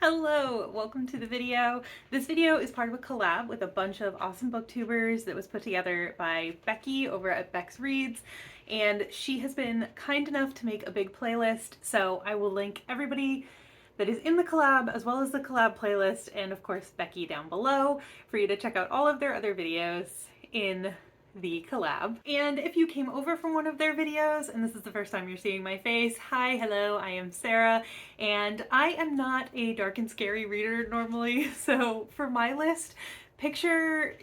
Hello, welcome to the video. This video is part of a collab with a bunch of awesome booktubers that was put together by Beccie over at Bex Reads, and she has been kind enough to make a big playlist, so I will link everybody that is in the collab as well as the collab playlist and of course Beccie down below for you to check out all of their other videos in the collab. And if you came over from one of their videos and this is the first time you're seeing my face, hi, hello, I am Sarah, and I am not a dark and scary reader normally, so for my list, picture,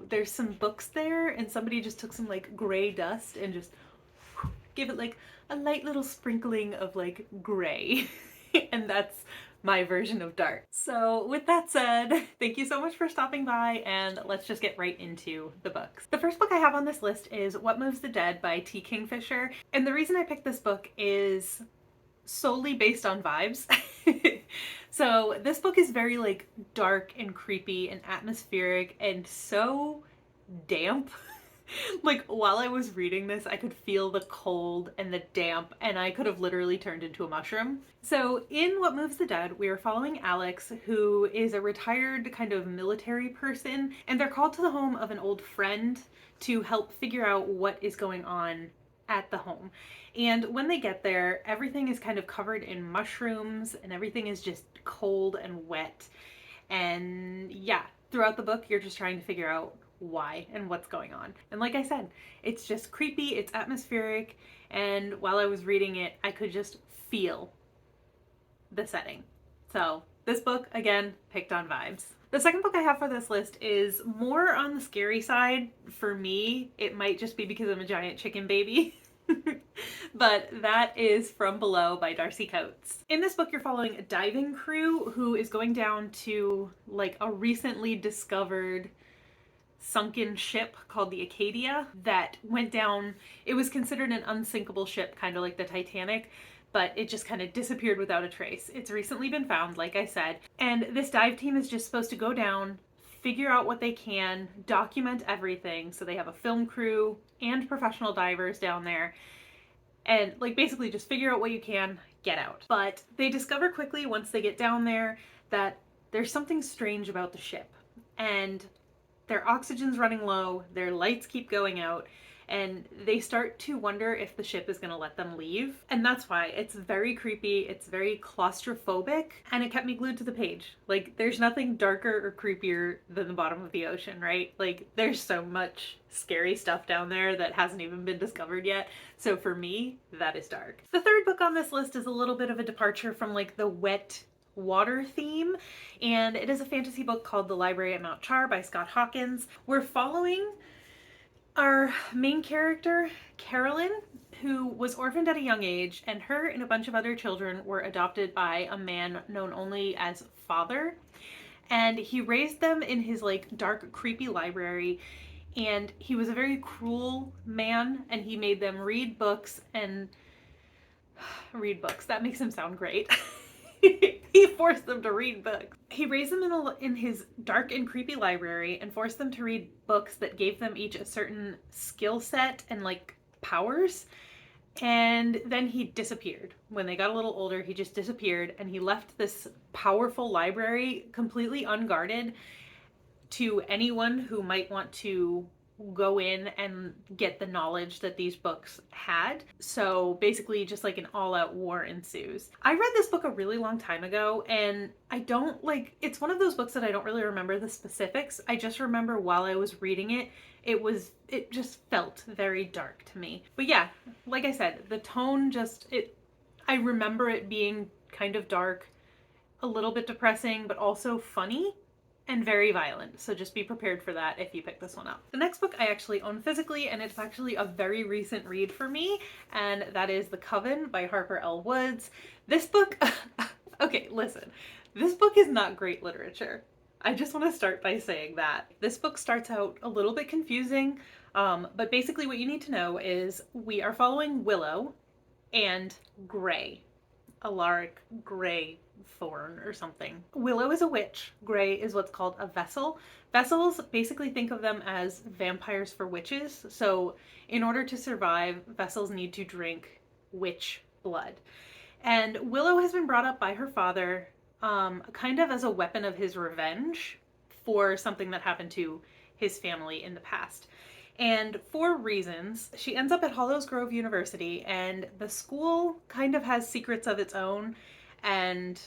there's some books there and somebody just took some like gray dust and just give it like a light little sprinkling of like gray. And that's my version of dark. So with that said, thank you so much for stopping by and let's just get right into the books. The first book I have on this list is What Moves the Dead by T. Kingfisher. And the reason I picked this book is solely based on vibes. So this book is very like dark and creepy and atmospheric and so damp. Like while I was reading this, I could feel the cold and the damp and I could have literally turned into a mushroom. So in What Moves the Dead, we are following Alex, who is a retired kind of military person, and they're called to the home of an old friend to help figure out what is going on at the home. And when they get there, everything is kind of covered in mushrooms and everything is just cold and wet. And yeah, throughout the book, you're just trying to figure out why and what's going on. And like I said, it's just creepy, it's atmospheric, and while I was reading it, I could just feel the setting. So this book, again, picked on vibes. The second book I have for this list is more on the scary side for me. It might just be because I'm a giant chicken baby. But that is From Below by Darcy Coates. In this book, you're following a diving crew who is going down to like a recently discovered sunken ship called the Acadia that went down. It was considered an unsinkable ship, kind of like the Titanic, but it just kind of disappeared without a trace. It's recently been found, like I said, and this dive team is just supposed to go down, figure out what they can, document everything. So they have a film crew and professional divers down there, and like basically just figure out what you can, get out. But they discover quickly once they get down there that there's something strange about the ship, and their oxygen's running low, their lights keep going out, and they start to wonder if the ship is going to let them leave. And that's why it's very creepy, it's very claustrophobic, and it kept me glued to the page. Like, there's nothing darker or creepier than the bottom of the ocean, right? Like, there's so much scary stuff down there that hasn't even been discovered yet. So for me, that is dark. The third book on this list is a little bit of a departure from like the wet water theme, and it is a fantasy book called The Library at Mount Char by Scott Hawkins. We're following our main character, Carolyn, who was orphaned at a young age, and her and a bunch of other children were adopted by a man known only as Father, and he raised them in his like dark, creepy library, and he was a very cruel man, and he made them read books and read books. That makes him sound great. He forced them to read books. He raised them in his dark and creepy library and forced them to read books that gave them each a certain skill set and like powers. And then he disappeared. When they got a little older, he just disappeared, and he left this powerful library completely unguarded to anyone who might want to go in and get the knowledge that these books had. So basically just like an all-out war ensues. I read this book a really long time ago, and I don't like, it's one of those books that I don't really remember the specifics. I just remember while I was reading it, it just felt very dark to me. But yeah, like I said, the tone I remember it being kind of dark, a little bit depressing, but also funny and very violent, so just be prepared for that if you pick this one up. The next book I actually own physically, and it's actually a very recent read for me, and that is The Coven by Harper L. Woods. This book, okay, listen, this book is not great literature. I just want to start by saying that. This book starts out a little bit confusing, but basically what you need to know is we are following Willow and Gray, Alaric Gray Thorn or something. Willow is a witch. Gray is what's called a vessel. Vessels, basically think of them as vampires for witches. So in order to survive, vessels need to drink witch blood. And Willow has been brought up by her father kind of as a weapon of his revenge for something that happened to his family in the past. And for reasons, she ends up at Hollows Grove University, and the school kind of has secrets of its own, and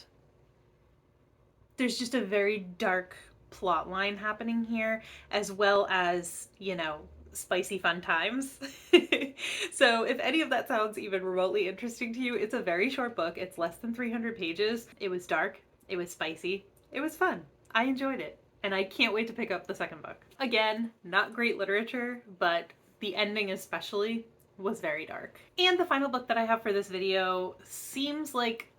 there's just a very dark plot line happening here, as well as, you know, spicy fun times. So if any of that sounds even remotely interesting to you, it's a very short book. It's less than 300 pages. It was dark, it was spicy, it was fun. I enjoyed it, and I can't wait to pick up the second book. Again, not great literature, but the ending especially was very dark. And the final book that I have for this video seems like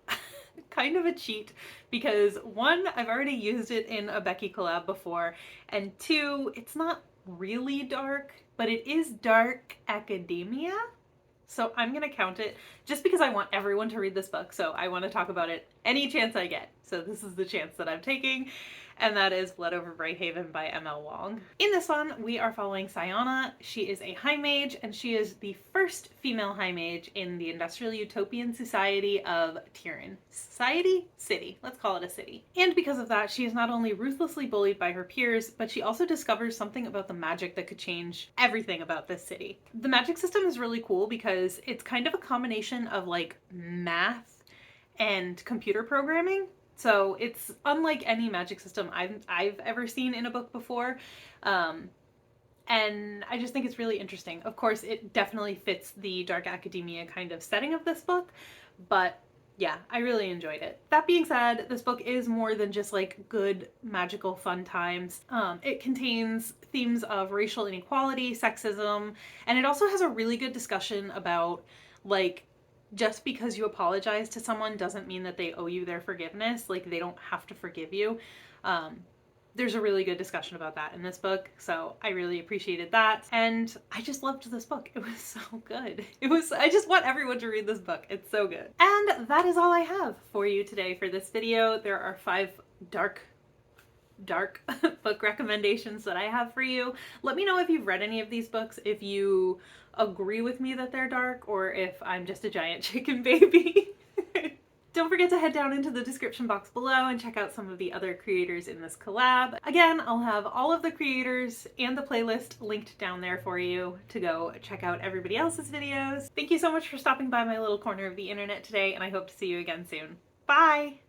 kind of a cheat because one, I've already used it in a Beccie collab before, and two, it's not really dark, but it is dark academia. So I'm gonna count it just because I want everyone to read this book. So I want to talk about it any chance I get. So this is the chance that I'm taking, and that is Blood Over Brighthaven by M.L. Wong. In this one, we are following Sayana. She is a high mage, and she is the first female high mage in the Industrial Utopian Society of Tyrion. Society? City. Let's call it a city. And because of that, she is not only ruthlessly bullied by her peers, but she also discovers something about the magic that could change everything about this city. The magic system is really cool because it's kind of a combination of like math and computer programming. So it's unlike any magic system I've ever seen in a book before. And I just think it's really interesting. Of course, it definitely fits the dark academia kind of setting of this book, but yeah, I really enjoyed it. That being said, this book is more than just like good magical fun times. It contains themes of racial inequality, sexism, and it also has a really good discussion about like just because you apologize to someone doesn't mean that they owe you their forgiveness. Like, they don't have to forgive you. There's a really good discussion about that in this book, so I really appreciated that. And I just loved this book. It was so good. I just want everyone to read this book. It's so good. And that is all I have for you today for this video. There are 5 dark book recommendations that I have for you. Let me know if you've read any of these books, if you agree with me that they're dark, or if I'm just a giant chicken baby. Don't forget to head down into the description box below and check out some of the other creators in this collab. Again, I'll have all of the creators and the playlist linked down there for you to go check out everybody else's videos. Thank you so much for stopping by my little corner of the internet today, and I hope to see you again soon. Bye!